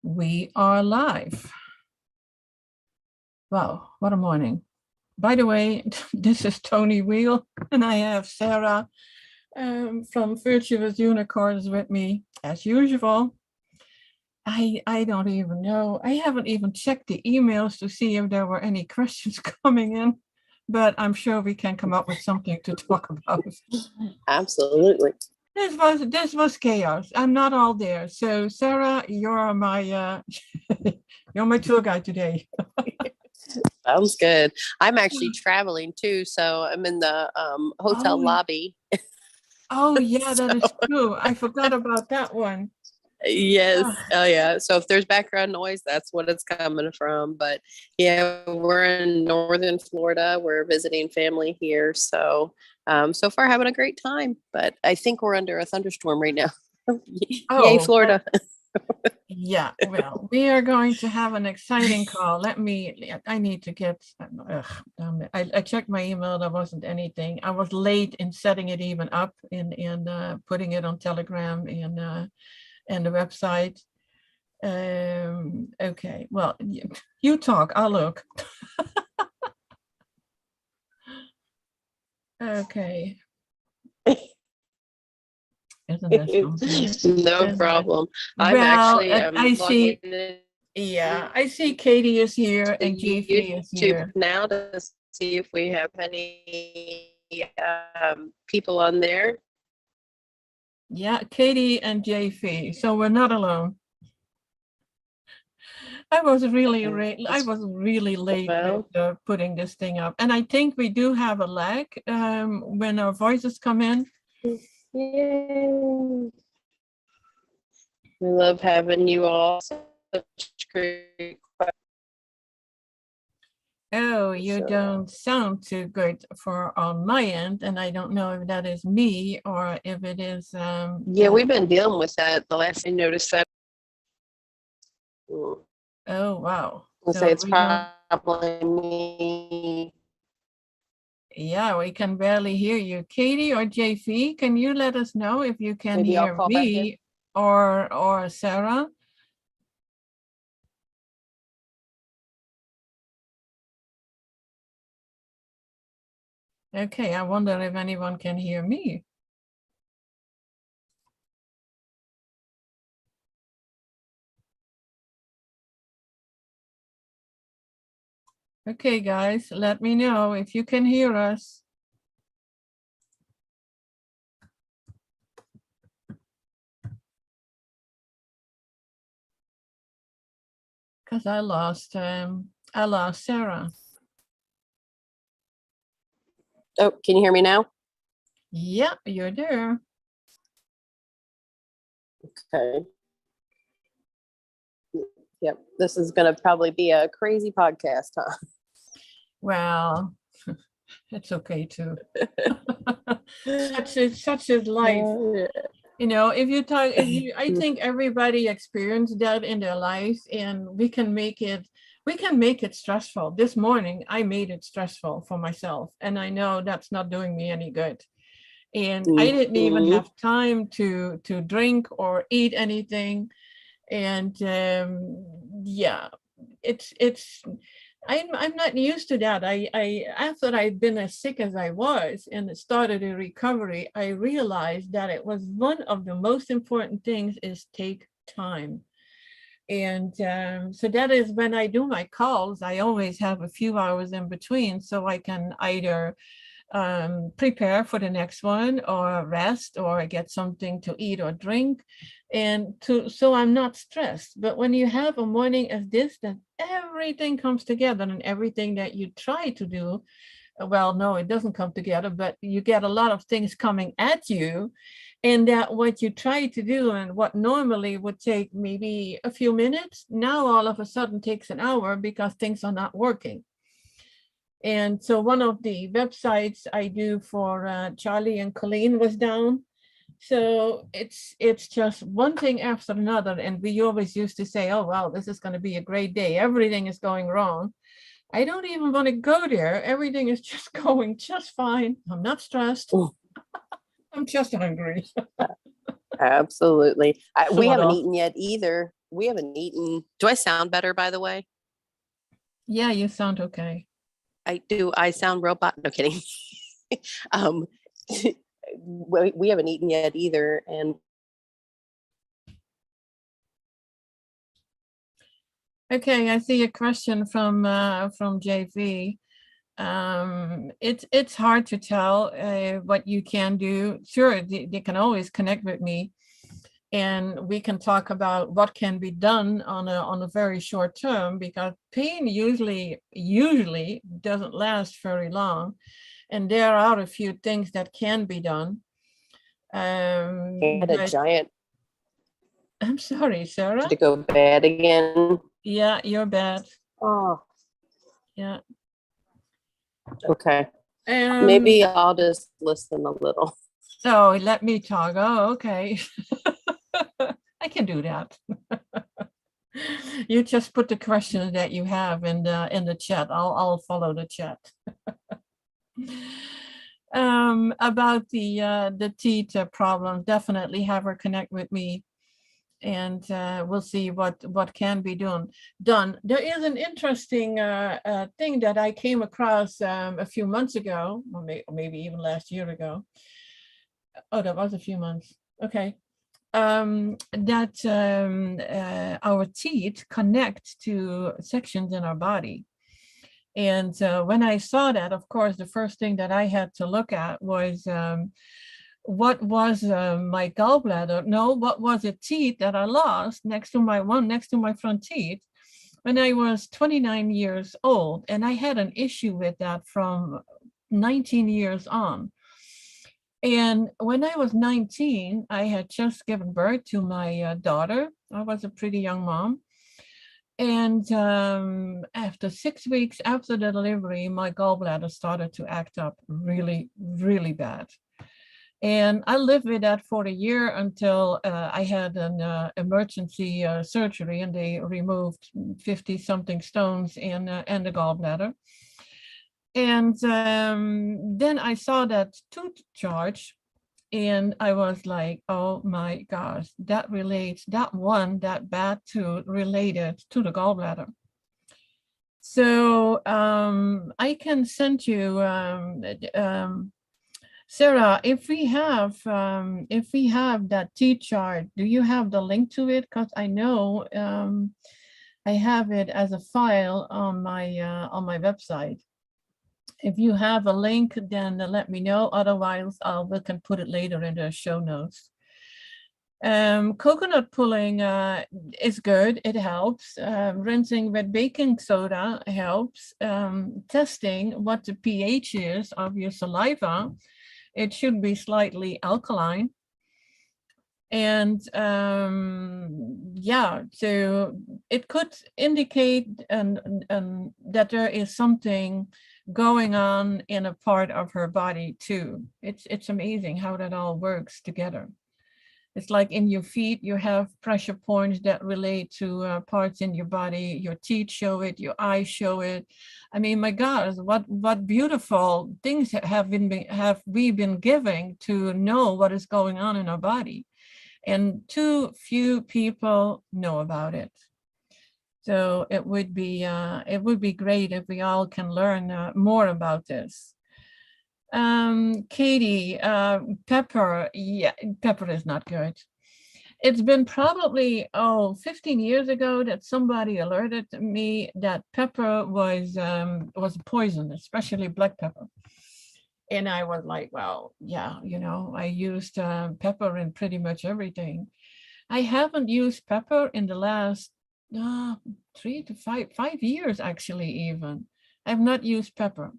We are live. Wow, what a morning. By the way, this is Toni Weel, and I have Sarah from Virtuous Unicorns with me, as usual. I don't even know. I haven't even checked the emails to see if there were any questions coming in, but I'm sure we can come up with something to talk about. Absolutely. This was chaos. I'm not all there. So Sarah, you're my you're my tour guide today. Sounds good. I'm actually traveling too, so I'm in the hotel lobby. Oh yeah, that is true. I forgot about that one. Yes. Oh yeah. So if there's background noise, that's what it's coming from. But yeah, we're in northern Florida. We're visiting family here. So so far having a great time. But I think we're under a thunderstorm right now. Yay, Florida. Yeah, well, we are going to have an exciting call. I need to get, I checked my email. There wasn't anything. I was late in setting it even up in putting it on Telegram and the website. Okay, well, you talk, I'll look. Okay. Isn't that something? No problem. I'm well, actually I see. Yeah, I see Katie is here and JP is here now to see if we have any people on there. Yeah, Katie and JP. So we're not alone. I was really late with putting this thing up, and I think we do have a lag when our voices come in. Yay. We love having you all. Such great. Oh, you don't sound too good for on my end, and I don't know if that is me or if it is. Yeah, we've been dealing with that. The last I noticed that. Oh wow! I'll say it's probably me. Yeah, we can barely hear you. Katie or JV, can you let us know if you can hear me or Sarah? Okay, I wonder if anyone can hear me. Okay, guys, let me know if you can hear us. Because I lost Sarah. Oh, can you hear me now? Yeah, you're there. Okay. Yep, this is going to probably be a crazy podcast, huh? Well, it's okay too. such is life. You know, if you talk, I think everybody experienced that in their life, and we can make it stressful. This morning, I made it stressful for myself, and I know that's not doing me any good. And I didn't even have time to drink or eat anything. And yeah, I'm not used to that. I after I'd been as sick as I was and started a recovery, I realized that it was one of the most important things is take time. And so that is when I do my calls, I always have a few hours in between so I can either prepare for the next one or rest or get something to eat or drink so I'm not stressed. But when you have a morning as this, then everything comes together and everything that you try to do, well, no, it doesn't come together, but you get a lot of things coming at you, and that what you try to do and what normally would take maybe a few minutes, now all of a sudden takes an hour because things are not working. And so one of the websites I do for Charlie and Colleen was down. So it's just one thing after another. And we always used to say, oh, wow, this is going to be a great day. Everything is going wrong. I don't even want to go there. Everything is just going just fine. I'm not stressed. I'm just hungry. Absolutely. We haven't eaten yet either. we haven't eaten. Do I sound better, by the way? Yeah, you sound okay. I do. I sound robot. No kidding. um, we haven't eaten yet either. And Okay, I see a question from JV. It's hard to tell what you can do. Sure, they can always connect with me, and we can talk about what can be done on a very short term, because pain usually doesn't last very long, and there are a few things that can be done. had a But giant I'm sorry, Sarah. to go bad again. Yeah, you're bad. Oh, Yeah. okay. Um, Maybe I'll just listen a little. oh, let me talk. Oh, okay. I can do that. You just put the questions that you have in the chat. I'll follow the chat. About the teeth problem, definitely have her connect with me, and we'll see what can be done. There is an interesting thing that I came across a few months ago, or maybe even last year ago. Oh, that was a few months. Okay. That our teeth connect to sections in our body. And when I saw that, of course, the first thing that I had to look at was what was my gallbladder? No, what was the teeth that I lost next to my front teeth when I was 29 years old. And I had an issue with that from 19 years on. And when I was 19, I had just given birth to my daughter. I was a pretty young mom. And after 6 weeks after the delivery, my gallbladder started to act up really, really bad. And I lived with that for a year until I had an emergency surgery, and they removed 50 something stones and the gallbladder. And then I saw that tooth charge, and I was like, oh my gosh, that bad tooth related to the gallbladder. So I can send you, Sarah, if we have that teeth chart, do you have the link to it? Because I know I have it as a file on my website. If you have a link, then let me know. Otherwise, we can put it later in the show notes. Coconut pulling is good. It helps. Rinsing with baking soda helps. Testing what the pH is of your saliva. It should be slightly alkaline. And yeah, so it could indicate that there is something going on in a part of her body too. It's amazing how that all works together. It's like in your feet, you have pressure points that relate to parts in your body. Your teeth show it, your eyes show it. I mean, my God, what beautiful things have we been giving to know what is going on in our body, and too few people know about it. So it would be great if we all can learn more about this. Katie, pepper, yeah, pepper is not good. It's been probably 15 years ago that somebody alerted me that pepper was poison, especially black pepper. And I was like, well, yeah, I used pepper in pretty much everything. I haven't used pepper in the last 3 to 5 years, actually, even. I've not used pepper.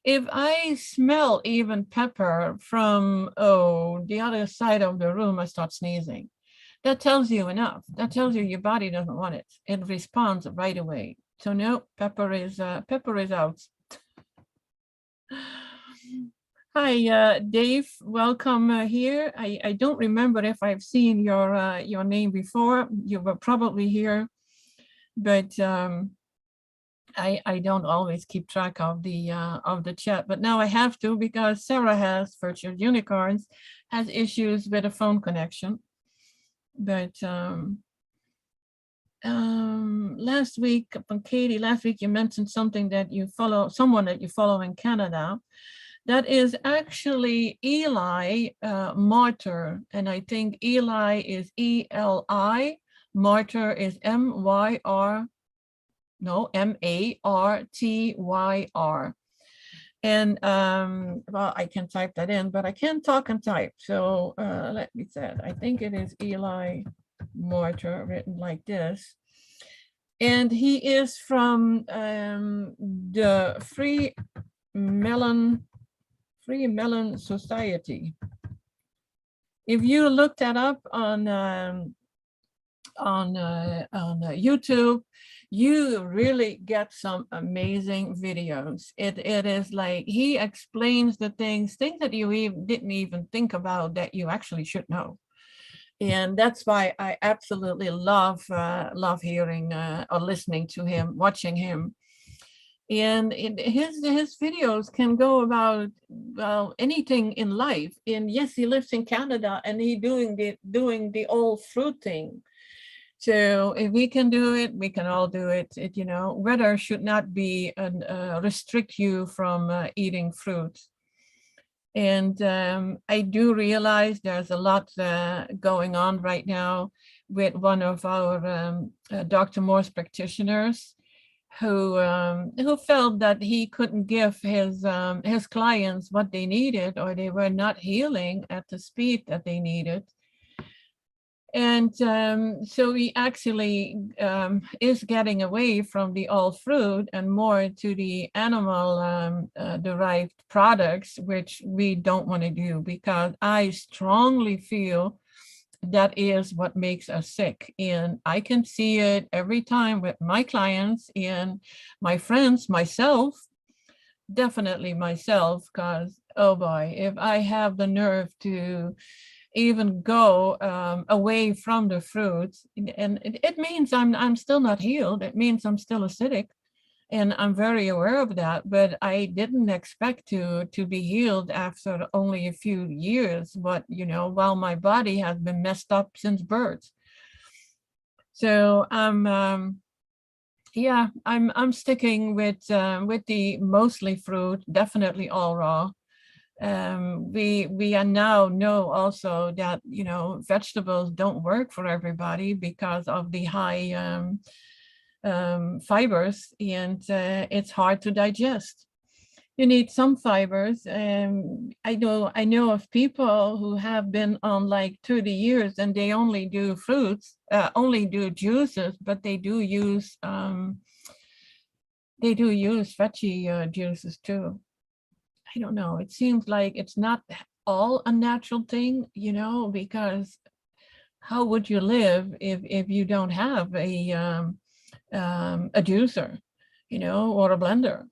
If I smell even pepper from the other side of the room, I start sneezing. That tells you enough. That tells you your body doesn't want it. It responds right away. So no, pepper is out. Hi, Dave. Welcome here. I don't remember if I've seen your name before. You were probably here, but I don't always keep track of the chat. But now I have to, because Sarah has Virtuous Unicorns has issues with a phone connection. But last week, Katie, last week you mentioned something that you follow, someone that you follow in Canada. That is actually Eli Martyr. And I think Eli is E-L-I, Martyr is M-Y-R, no, M-A-R-T-Y-R. And well, I can type that in, but I can't talk and type. So let me say, I think it is Eli Martyr, written like this. And he is from the Free Melon Society. If you look that up on YouTube, you really get some amazing videos. It is like he explains the things that you didn't even think about that you actually should know. And that's why I absolutely love hearing or listening to him, watching him. And his videos can go about, well, anything in life. And yes, he lives in Canada and he doing the all fruit thing. So if we can do it, we can all do it. You know, weather should not be restrict you from eating fruit. And I do realize there's a lot going on right now with one of our Dr. Morse practitioners who felt that he couldn't give his clients what they needed, or they were not healing at the speed that they needed. And so he actually is getting away from the all fruit and more to the animal derived products, which we don't want to do, because I strongly feel that is what makes us sick. And I can see it every time with my clients and my friends, myself, definitely myself, because, oh boy, if I have the nerve to even go away from the fruits, and it means I'm still not healed. It means I'm still acidic, and I'm very aware of that. But I didn't expect to be healed after only a few years. But you know, while my body has been messed up since birth. So I'm sticking with the mostly fruit, definitely all raw. We now know also that, you know, vegetables don't work for everybody because of the high fibers, and it's hard to digest. You need some fibers. I know of people who have been on like 30 years and they only do fruits, only do juices, but they do use veggie juices too. I don't know. It seems like it's not all a natural thing, you know, because how would you live if you don't have a juicer, you know, or a blender?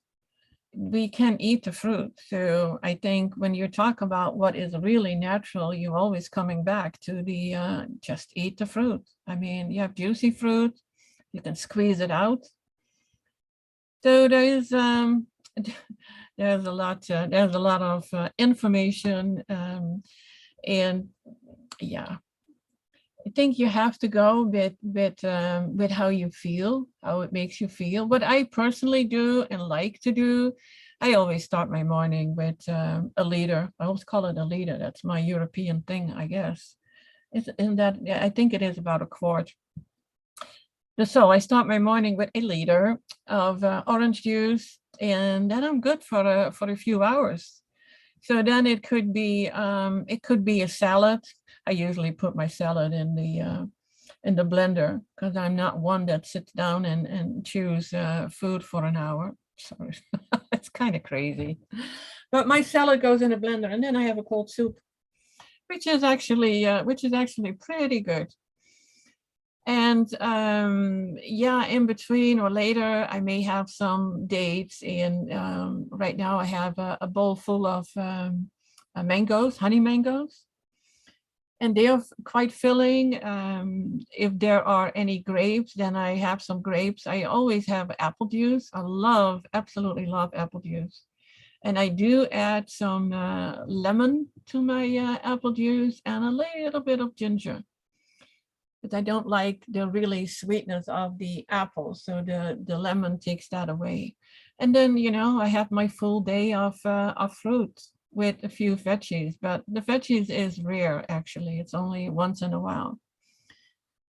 We can eat the fruit. So I think when you talk about what is really natural, you're always coming back to the just eat the fruit. I mean, you have juicy fruit, you can squeeze it out. So there's a lot of information, and yeah, I think you have to go with how you feel, how it makes you feel. What I personally do and like to do, I always start my morning with a liter. I always call it a liter. That's my European thing, I guess. It's in that, yeah, I think it is about a quart. So I start my morning with a liter of orange juice, and then I'm good for a few hours. So then it could be a salad. I usually put my salad in the blender because I'm not one that sits down and chews food for an hour. So it's kind of crazy. But my salad goes in a blender, and then I have a cold soup, which is actually pretty good. And yeah, in between or later, I may have some dates. And right now I have a bowl full of mangoes, honey mangoes. And they are quite filling. If there are any grapes, then I have some grapes. I always have apple juice. I absolutely love apple juice. And I do add some lemon to my apple juice and a little bit of ginger. but I don't like the really sweetness of the apple. So the lemon takes that away. And then, I have my full day of fruit with a few veggies, but the veggies is rare, actually. It's only once in a while.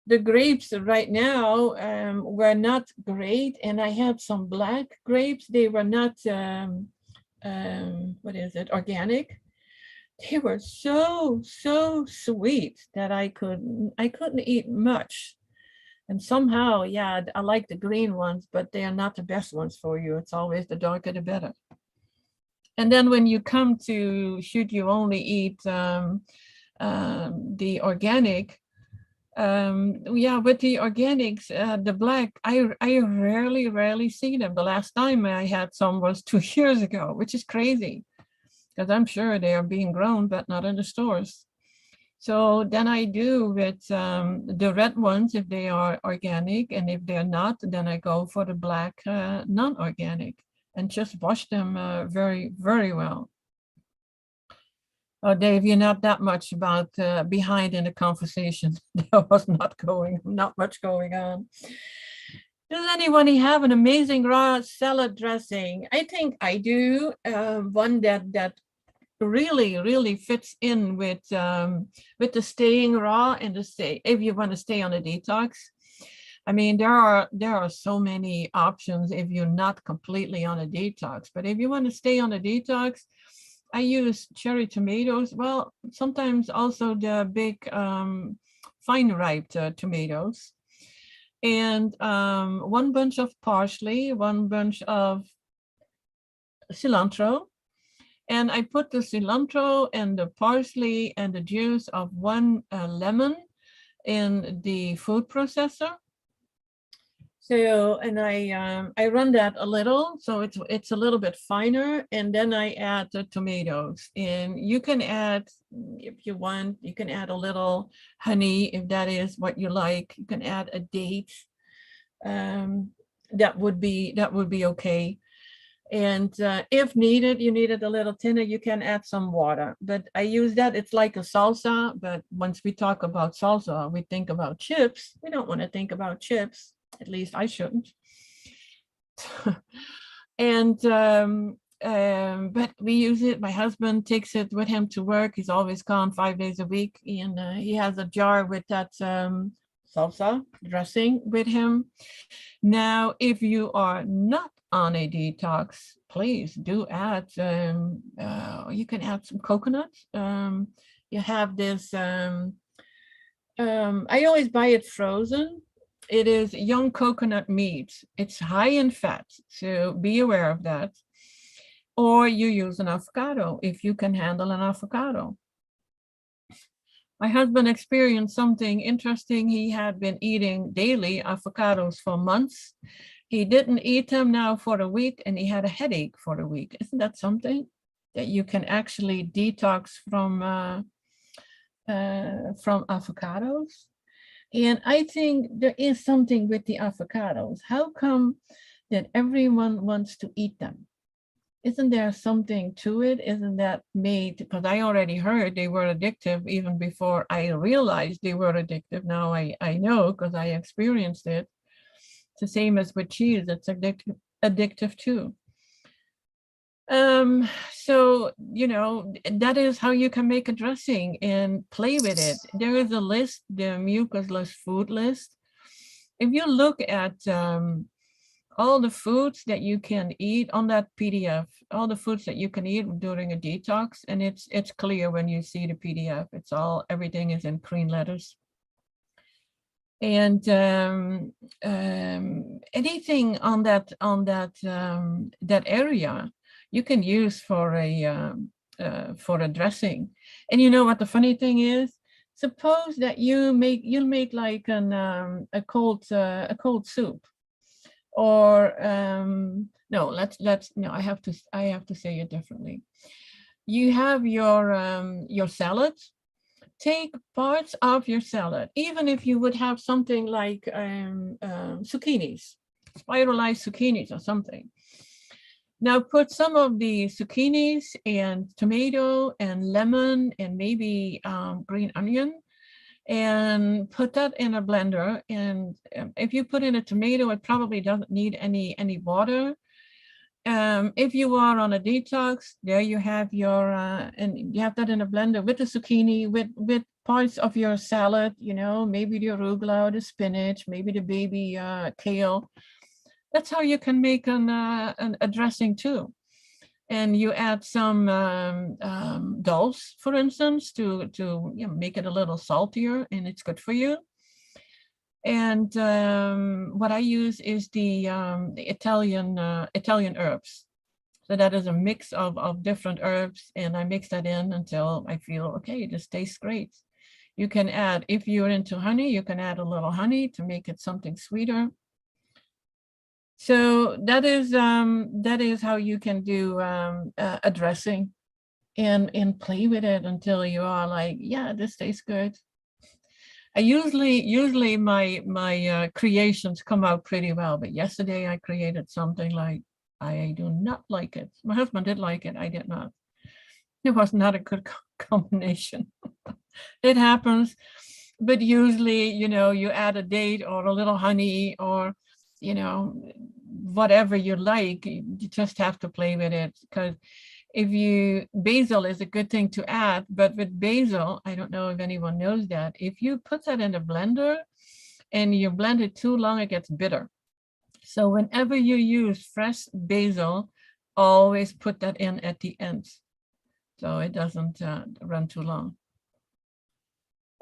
The grapes right now were not great, and I had some black grapes. They were not, organic. They were so sweet that I couldn't eat much. And somehow, yeah, I like the green ones, but they are not the best ones for you. It's always the darker the better. And then when you come to, should you only eat the organic, with the organics, the black, I rarely see them. The last time I had some was 2 years ago, which is crazy, because I'm sure they are being grown, but not in the stores. So then I do with the red ones if they are organic, and if they're not, then I go for the black non-organic and just wash them very, very well. Oh, Dave, you're not that much about behind in the conversation. There was not much going on. Does anyone have an amazing raw salad dressing? I think I do. One that really fits in with the staying raw and if you want to stay on a detox. I mean, there are so many options if you're not completely on a detox. But if you want to stay on a detox, I use cherry tomatoes. Well, sometimes also the big fine ripe tomatoes, and one bunch of parsley, one bunch of cilantro. And I put the cilantro and the parsley and the juice of one lemon in the food processor. So, and I run that a little, so it's a little bit finer, and then I add the tomatoes. And you can add, if you want, you can add a little honey if that is what you like. You can add a date. That would be okay. And if needed, you needed a little thinner, you can add some water. But I use that, it's like a salsa. But once we talk about salsa, we think about chips. We don't want to think about chips. At least I shouldn't. And but we use it. My husband takes it with him to work. He's always gone 5 days a week, and he has a jar with that salsa dressing with him. Now, if you are not on a detox, please do add, you can add some coconut. You have this, I always buy it frozen. It is young coconut meat. It's high in fat, so be aware of that. Or you use an avocado if you can handle an avocado. My husband experienced something interesting. He had been eating daily avocados for months. He didn't eat them now for a week, and he had a headache for a week. Isn't that something? That you can actually detox from avocados? And I think there is something with the avocados. How come that everyone wants to eat them? Isn't there something to it? Isn't that made? Because I already heard they were addictive even before I realized they were addictive. Now I know because I experienced it. It's the same as with cheese. It's addictive too. So, that is how you can make a dressing and play with it. There is a list, the mucusless food list. If you look at all the foods that you can eat on that PDF, all the foods that you can eat during a detox, and it's clear when you see the PDF. It's everything is in green letters. And anything on that area you can use for a dressing. And you know what the funny thing is? Suppose that you'll make like a cold soup, or no, I have to say it differently. You have your salad. Take parts of your salad, even if you would have something like zucchinis, spiralized zucchinis or something. Now put some of the zucchinis and tomato and lemon and maybe green onion and put that in a blender. And if you put in a tomato, it probably doesn't need any water. If you are on a detox, there you have your and you have that in a blender with the zucchini, with parts of your salad, maybe the arugula or the spinach, maybe the baby kale. That's how you can make a dressing too. And you add some dulse, for instance, to make it a little saltier, and it's good for you. And what I use is the Italian herbs. So that is a mix of different herbs, and I mix that in until I feel, okay, this tastes great. You can add, if you're into honey, you can add a little honey to make it something sweeter. So that is how you can do a dressing, and play with it until you are like, yeah, this tastes good. I usually my creations come out pretty well, but yesterday I created something like, I do not like it. My husband did like it. I did not. It was not a good combination. It happens, but usually, you add a date or a little honey or, whatever you like. You just have to play with it, because basil is a good thing to add, but with basil, I don't know if anyone knows that, if you put that in a blender and you blend it too long, it gets bitter. So whenever you use fresh basil, always put that in at the end, so it doesn't run too long.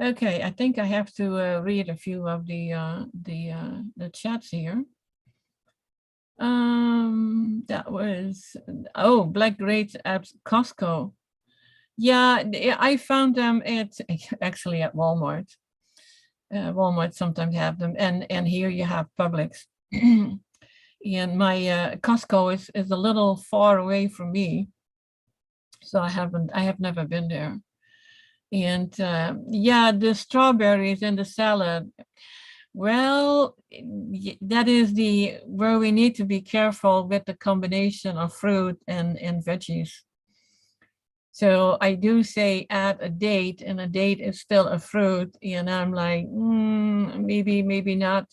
Okay, I think I have to read a few of the chats here. That was, black grapes at Costco. Yeah, I found them actually at Walmart. Walmart sometimes have them, and here you have Publix. And my Costco is a little far away from me, so I have never been there. And yeah, the strawberries in the salad. Well, that is where we need to be careful with the combination of fruit and veggies. So I do say add a date, and a date is still a fruit. And I'm like, maybe not,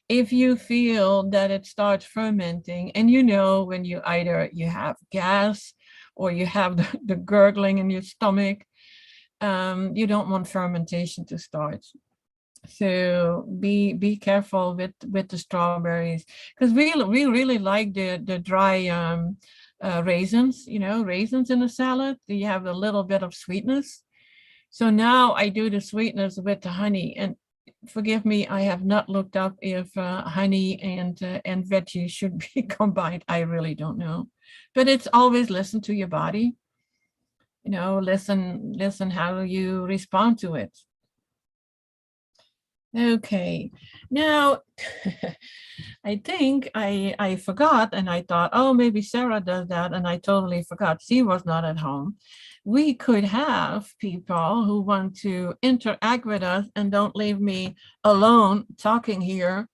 if you feel that it starts fermenting, and when you either you have gas or you have the gurgling in your stomach, you don't want fermentation to start. So be careful with the strawberries, because we really like the dry raisins, raisins in a salad. You have a little bit of sweetness. So now I do the sweetness with the honey, and forgive me, I have not looked up if honey and veggies should be combined. I really don't know, but it's always listen to your body. Listen how you respond to it. Okay, now I think I forgot, and I thought, oh, maybe Sarah does that, and I totally forgot. She was not at home. We could have people who want to interact with us and don't leave me alone talking here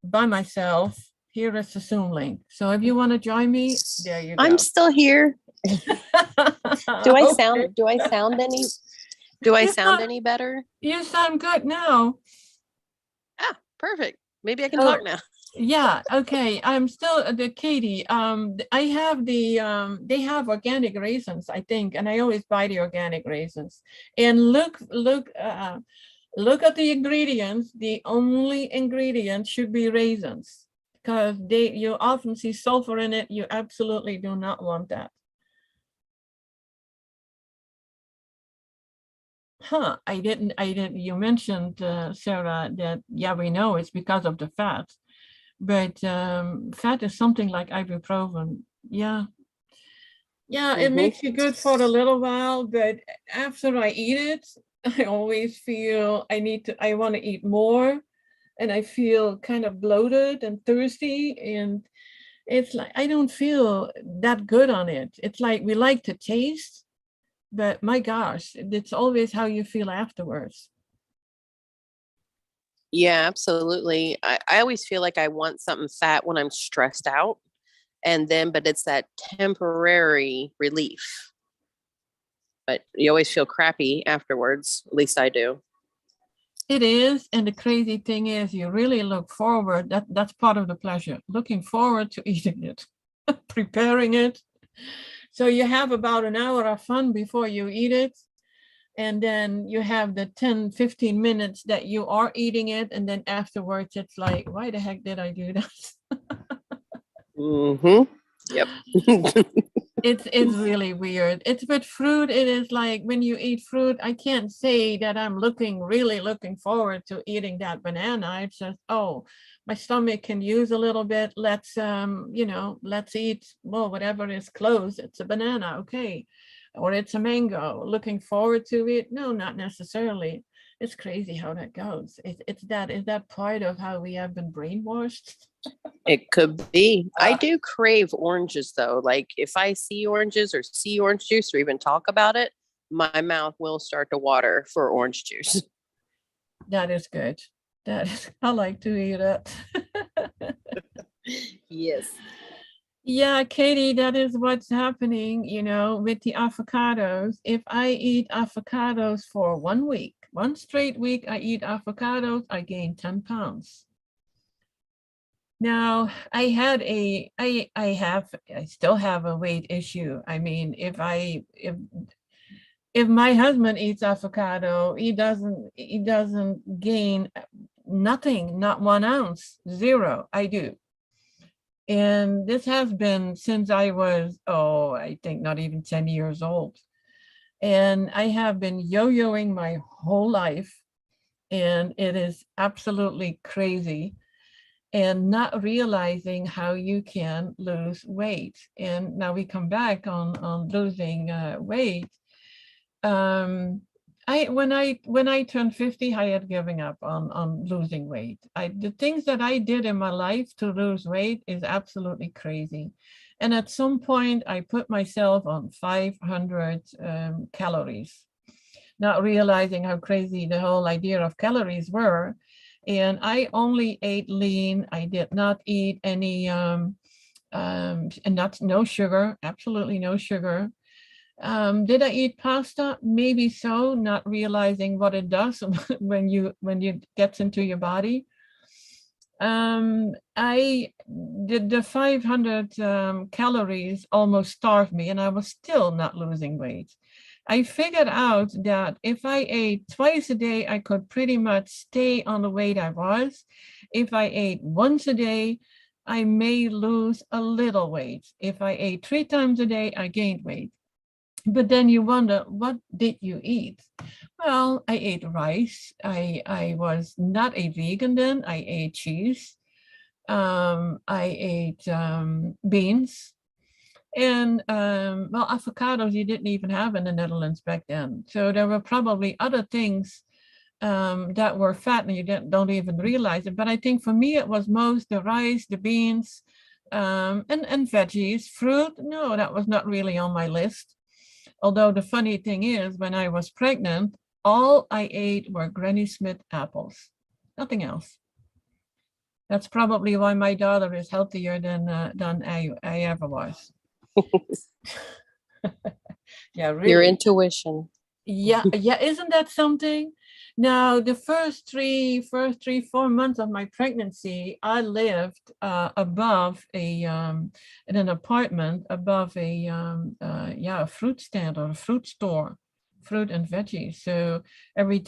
by myself. Here is the Zoom link. So if you want to join me, there you go. I'm still here. Do I sound any better? You sound good now. Ah, perfect. Maybe I can talk now. Yeah, okay. I'm still Katie. I have they have organic raisins, I think, and I always buy the organic raisins. And look at the ingredients. The only ingredient should be raisins, because you often see sulfur in it. You absolutely do not want that. I didn't, you mentioned, Sarah, that, yeah, we know it's because of the fat, but fat is something like ibuprofen. Yeah. Yeah, it makes you good for a little while, but after I eat it, I always feel I want to eat more, and I feel kind of bloated and thirsty, and it's like, I don't feel that good on it. It's like we like to taste, but my gosh, it's always how you feel afterwards. Yeah, absolutely. I always feel like I want something fat when I'm stressed out, but it's that temporary relief. but you always feel crappy afterwards. At least I do. It is. And the crazy thing is you really look forward. That's part of the pleasure, looking forward to eating it, preparing it. So you have about an hour of fun before you eat it. And then you have the 10-15 minutes that you are eating it. And then afterwards, it's like, why the heck did I do that? Mm-hmm. Yep. It's really weird. It's with fruit. It is like when you eat fruit, I can't say that I'm really looking forward to eating that banana. It's just, oh, my stomach can use a little bit. Let's let's eat, well, whatever is close. It's a banana, okay. Or it's a mango. Looking forward to it? No, not necessarily. It's crazy how that goes. Is that part of how we have been brainwashed? It could be. I do crave oranges though. Like if I see oranges or see orange juice or even talk about it, my mouth will start to water for orange juice. That is good. I like to eat it. Yes. Yeah, Katie, that is what's happening, with the avocados. If I eat avocados for 1 week, one straight week, I eat avocados, I gain 10 pounds. Now, I still have a weight issue. I mean, if my husband eats avocado, he doesn't gain nothing, not 1 ounce, zero. I do. And this has been since I was, I think not even 10 years old. And I have been yo-yoing my whole life. And it is absolutely crazy. And not realizing how you can lose weight. And now we come back on losing weight. When I turned 50, I had given up on losing weight. The things that I did in my life to lose weight is absolutely crazy. And at some point, I put myself on 500 calories, not realizing how crazy the whole idea of calories were. And I only ate lean. I did not eat any, and that's no sugar, absolutely no sugar. Did I eat pasta? Maybe so, not realizing what it does when you gets into your body. I did the 500 calories almost starved me, and I was still not losing weight. I figured out that if I ate twice a day, I could pretty much stay on the weight I was. If I ate once a day, I may lose a little weight. If I ate 3 times a day, I gained weight. But then you wonder, what did you eat? Well, I ate rice. I was not a vegan then. I ate cheese. I ate beans. And well, avocados you didn't even have in the Netherlands back then. So there were probably other things that were fat and you don't even realize it. But I think for me, it was most the rice, the beans, and veggies. Fruit, no, that was not really on my list. Although the funny thing is, when I was pregnant, all I ate were Granny Smith apples, nothing else. That's probably why my daughter is healthier than I ever was. Yeah, really. Your intuition. Yeah, isn't that something? Now, the first 4 months of my pregnancy, I lived above in an apartment above a fruit stand or a fruit store, fruit and veggies. So every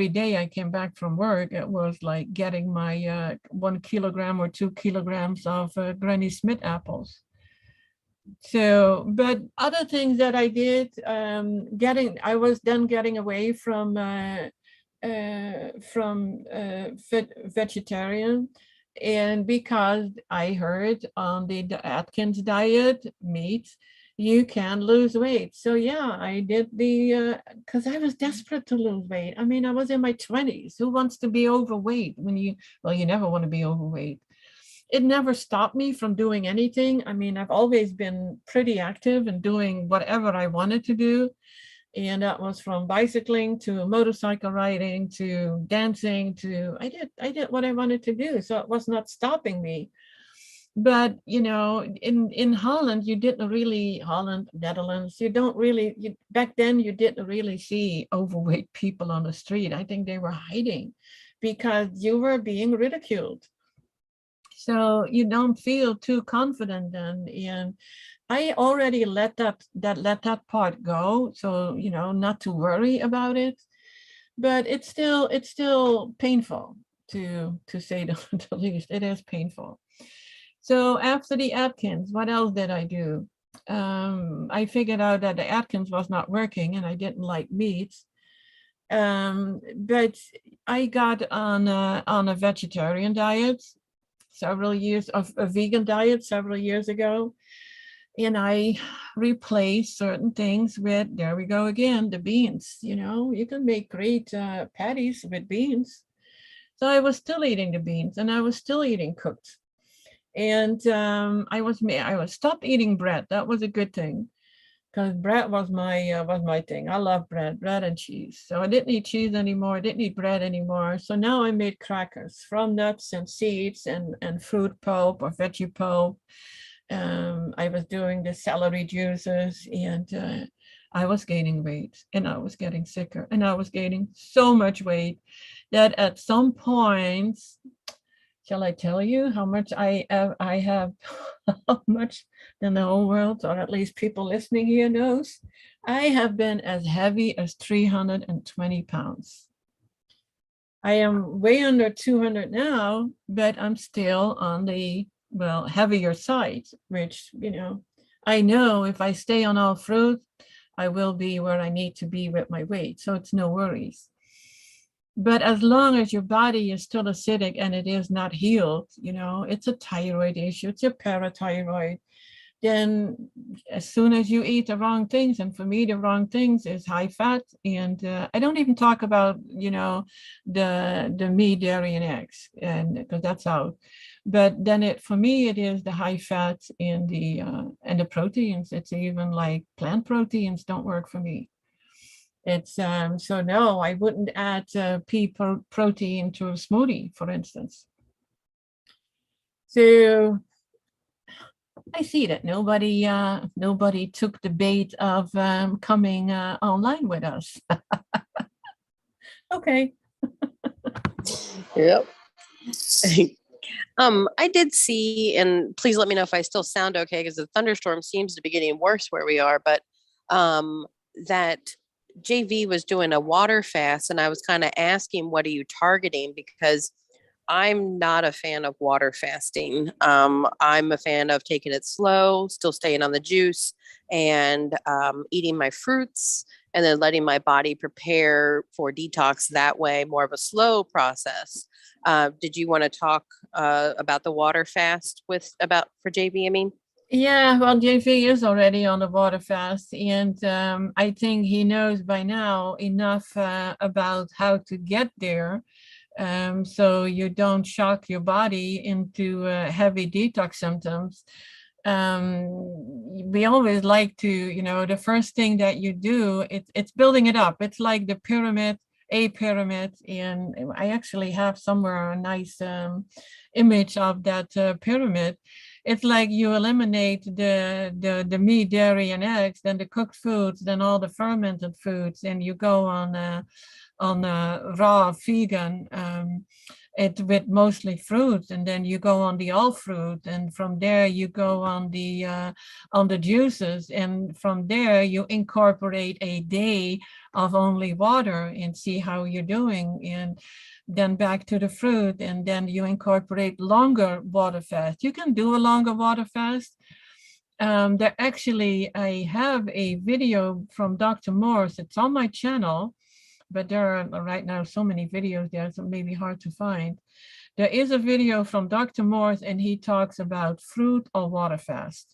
day I came back from work, it was like getting my 1 kilogram or 2 kilograms of Granny Smith apples. So, but other things that I did, I was then getting away from vegetarian, and because I heard on the Atkins diet, meat, you can lose weight. So yeah, I did because I was desperate to lose weight. I mean, I was in my 20s. Who wants to be overweight when you never want to be overweight. It never stopped me from doing anything. I mean, I've always been pretty active and doing whatever I wanted to do. And that was from bicycling to motorcycle riding to dancing to I did what I wanted to do. So it was not stopping me. But in Holland, you didn't really, Holland, Netherlands, you don't really, back then you didn't really see overweight people on the street. I think they were hiding because you were being ridiculed. So you don't feel too confident then. And I already let that part go. So, not to worry about it. But it's still painful to say the least. It is painful. So after the Atkins, what else did I do? I figured out that the Atkins was not working and I didn't like meats. But I got on a vegetarian diet several years, of a vegan diet several years ago. And I replaced certain things with, there we go again, the beans. You can make great patties with beans. So I was still eating the beans and I was still eating cooked. And I was stopped eating bread. That was a good thing because bread was my thing. I love bread and cheese. So I didn't eat cheese anymore. I didn't eat bread anymore. So now I made crackers from nuts and seeds and fruit pulp or veggie pulp. I was doing the celery juices, and I was gaining weight and I was getting sicker and I was gaining so much weight that at some point, shall I tell you how much I have, how much than the whole world, or at least people listening here knows? I have been as heavy as 320 pounds. I am way under 200 now, but I'm still on the, heavier side, which, I know if I stay on all fruit, I will be where I need to be with my weight. So it's no worries. But as long as your body is still acidic and it is not healed, it's a thyroid issue, it's a parathyroid, then as soon as you eat the wrong things, and for me, the wrong things is high fat. And I don't even talk about, the meat, dairy, and eggs, and because that's out. But then for me, it is the high fat and the proteins. It's even like plant proteins don't work for me. It's so no, I wouldn't add pea protein to a smoothie, for instance. So I see that nobody took the bait of coming online with us. Okay. Yep. I did see, and please let me know if I still sound okay, because the thunderstorm seems to be getting worse where we are, but that JV was doing a water fast, and I was kind of asking, what are you targeting? Because I'm not a fan of water fasting. I'm a fan of taking it slow, still staying on the juice, and eating my fruits, and then letting my body prepare for detox that way, more of a slow process. Did you want to talk about the water fast for JV? I mean, Yeah, well, JV is already on the water fast, and I think he knows by now enough about how to get there. So you don't shock your body into heavy detox symptoms. We always like to, the first thing that you do, it's building it up. It's like the pyramid, a pyramid, and I actually have somewhere a nice image of that pyramid. It's like you eliminate the meat, dairy, and eggs, then the cooked foods, then all the fermented foods, and you go on raw vegan, it with mostly fruits, and then you go on the all fruit, and from there you go on the juices, and from there you incorporate a day of only water and see how you're doing, and then back to the fruit, and then you incorporate longer water fast. You can do a longer water fast. I have a video from Dr. Morse. It's on my channel, but there are right now so many videos there, so it may be hard to find. There is a video from Dr. Morse, and he talks about fruit or water fast.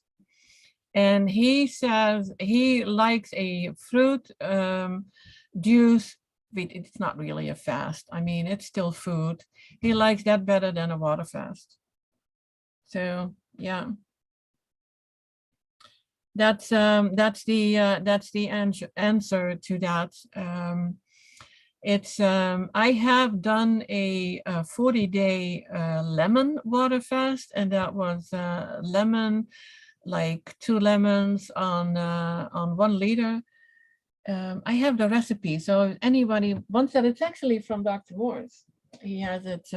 And he says he likes a fruit juice. It's not really a fast. I mean, it's still food. He likes that better than a water fast. So yeah. That's the answer to that. It's I have done a 40-day lemon water fast, and that was lemon, like 2 lemons on 1 liter. I have the recipe, so if anybody wants that, it's actually from Dr. Morse. He has it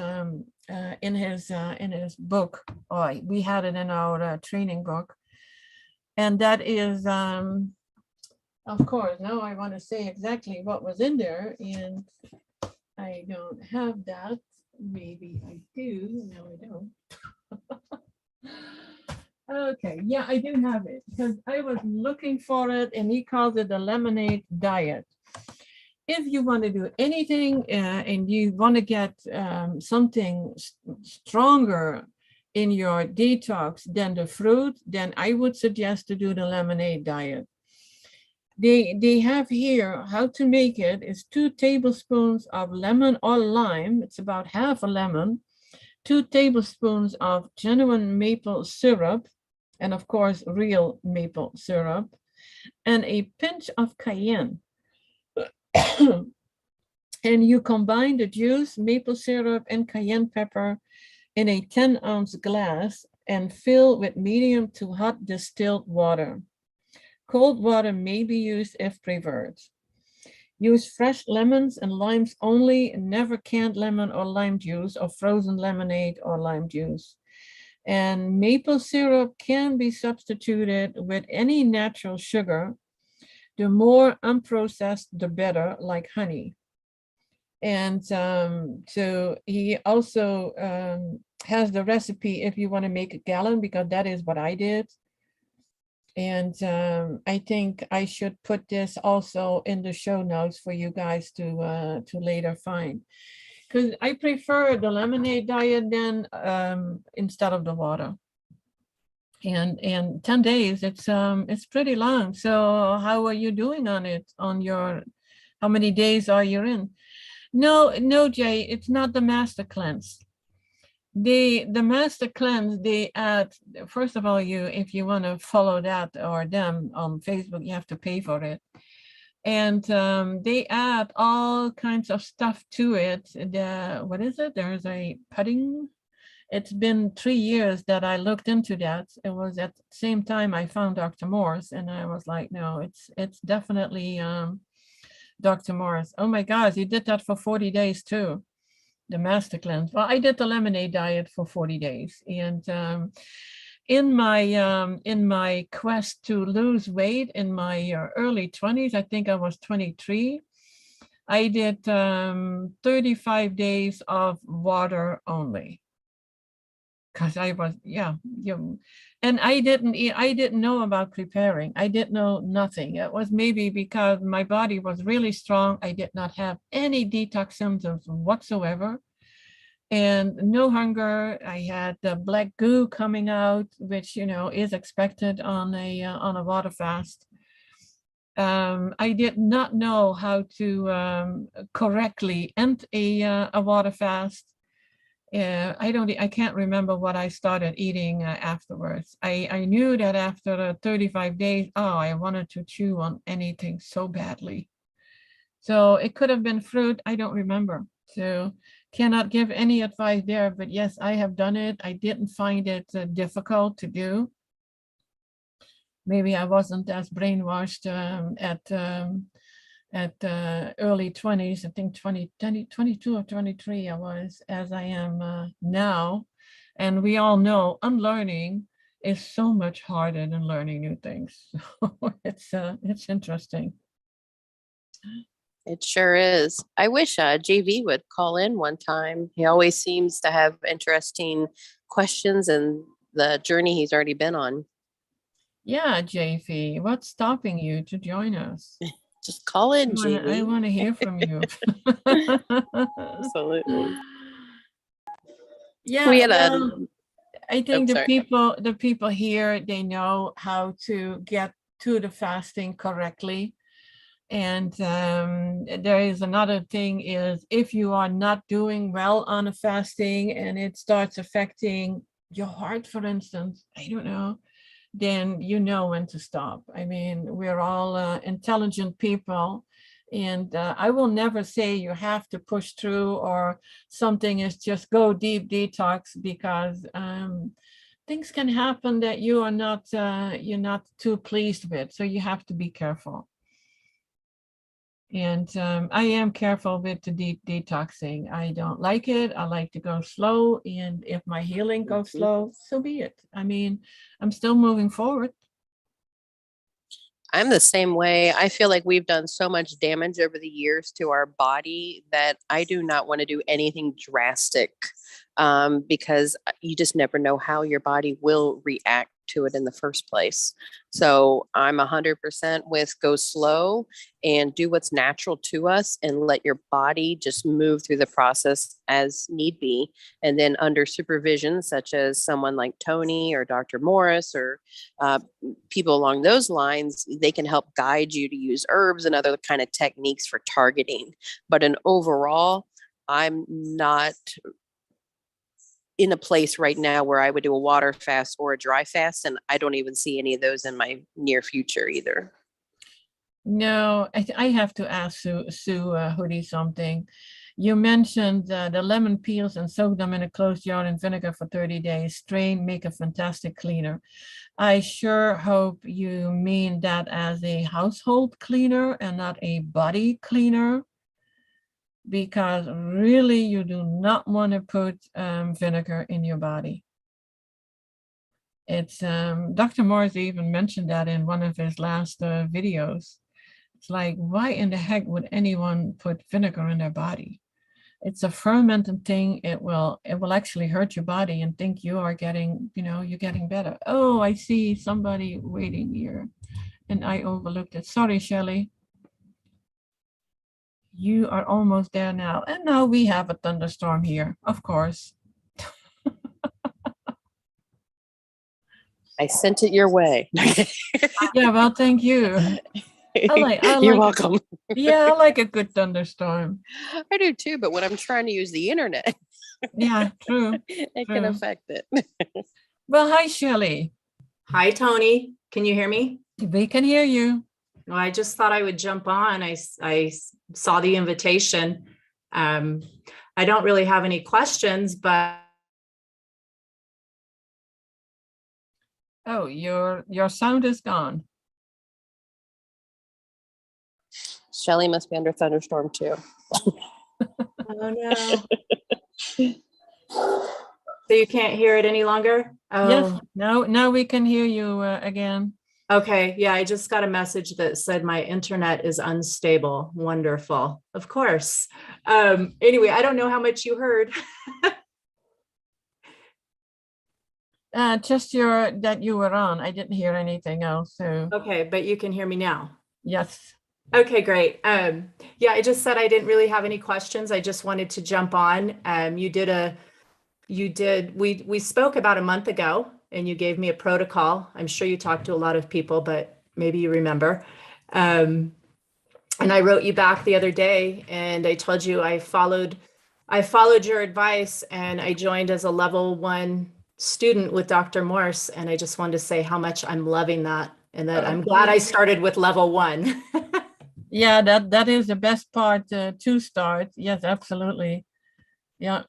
in his book. Oh, we had it in our training book, and that is, of course, now I want to say exactly what was in there, and I don't have that. Maybe I do. No, I don't. Okay, yeah, I do have it because I was looking for it, and he calls it the lemonade diet. If you want to do anything and you want to get something stronger in your detox than the fruit, then I would suggest to do the lemonade diet. They have here how to make it is 2 tablespoons of lemon or lime. It's about half a lemon, 2 tablespoons of genuine maple syrup, and of course, real maple syrup, and a pinch of cayenne. And you combine the juice, maple syrup, and cayenne pepper in a 10-ounce glass and fill with medium to hot distilled water. Cold water may be used if preferred. Use fresh lemons and limes only, and never canned lemon or lime juice or frozen lemonade or lime juice. And maple syrup can be substituted with any natural sugar. The more unprocessed, the better, like honey. And so he also has the recipe if you want to make a gallon, because that is what I did. And I think I should put this also in the show notes for you guys to later find, because I prefer the lemonade diet then instead of the water. And 10 days, it's pretty long. So how are you doing on it? How many days are you in? No, Jay, it's not the master cleanse. The master cleanse, they add, first of all, if you want to follow that or them on Facebook, you have to pay for it. And they add all kinds of stuff to it. What is it? There's a pudding. It's been 3 years that I looked into that. It was at the same time I found Dr. Morse, and I was like, no, it's definitely Dr. Morse. Oh my gosh, you did that for 40 days too. The master cleanse. Well, I did the lemonade diet for 40 days. And in my quest to lose weight in my early 20s, I think I was 23, I did 35 days of water only. Because I was, and I didn't know about preparing. I didn't know nothing. It was maybe because my body was really strong. I did not have any detox symptoms whatsoever, and no hunger. I had the black goo coming out, which is expected on a water fast. I did not know how to correctly end a water fast. I can't remember what I started eating afterwards. I knew that after 35 days, I wanted to chew on anything so badly. So it could have been fruit. I don't remember. So cannot give any advice there, but yes, I have done it. I didn't find it difficult to do. Maybe I wasn't as brainwashed at early 20s, I think 22 or 23 I was, as I am now. And we all know unlearning is so much harder than learning new things. So it's interesting. It sure is. I wish JV would call in one time. He always seems to have interesting questions and the journey he's already been on. Yeah, JV, what's stopping you to join us? Just call in, JV. I want to hear from you. Absolutely. Yeah, we had I think the people here, they know how to get to the fasting correctly. And there is another thing is, if you are not doing well on a fasting and it starts affecting your heart, for instance, I don't know, then you know when to stop. I mean, we're all intelligent people, And I will never say you have to push through or something is just go deep detox, because things can happen that you are not you're not too pleased with. So you have to be careful. And I am careful with the detoxing. I don't like it. I like to go slow. And if my healing goes slow, so be it. I mean, I'm still moving forward. I'm the same way. I feel like we've done so much damage over the years to our body that I do not want to do anything drastic, because you just never know how your body will react to it in the first place. So I'm 100% with go slow and do what's natural to us and let your body just move through the process as need be. And then under supervision, such as someone like Toni or Dr. Morse or people along those lines, they can help guide you to use herbs and other kind of techniques for targeting. But in overall, I'm not in a place right now where I would do a water fast or a dry fast, and I don't even see any of those in my near future either. No, I have to ask Sue Hoodie something. You mentioned the lemon peels and soak them in a closed jar in vinegar for 30 days. Strain, make a fantastic cleaner. I sure hope you mean that as a household cleaner and not a body cleaner, because really you do not want to put vinegar in your body. It's Dr. Morse even mentioned that in one of his last videos. It's like, why in the heck would anyone put vinegar in their body? It's a fermented thing. It will actually hurt your body and think you are getting, you're getting better. Oh, I see somebody waiting here and I overlooked it. Sorry, Shelley. You are almost there now. And now we have a thunderstorm here, of course. I sent it your way. Yeah, well, thank you. You're welcome. Yeah, I like a good thunderstorm. I do too, but when I'm trying to use the internet, yeah, true. It can affect it. Well, hi, Shelley. Hi, Toni. Can you hear me? We can hear you. Well, I just thought I would jump on. I saw the invitation. I don't really have any questions, but oh, your sound is gone. Shelley must be under thunderstorm too. oh no. So you can't hear it any longer? Oh. Yes, now we can hear you again. Okay, yeah, I just got a message that said my internet is unstable. Wonderful, of course. Anyway, I don't know how much you heard. Just that you were on. I didn't hear anything else. So okay, but you can hear me now. Yes. Okay, great. Yeah, I just said I didn't really have any questions. I just wanted to jump on. We spoke about a month ago and you gave me a protocol. I'm sure you talked to a lot of people, but maybe you remember. And I wrote you back the other day and I told you I followed your advice and I joined as a level 1 student with Dr. Morse. And I just wanted to say how much I'm loving that and that I'm glad I started with level 1. Yeah, that is the best part to start. Yes, absolutely. Yeah.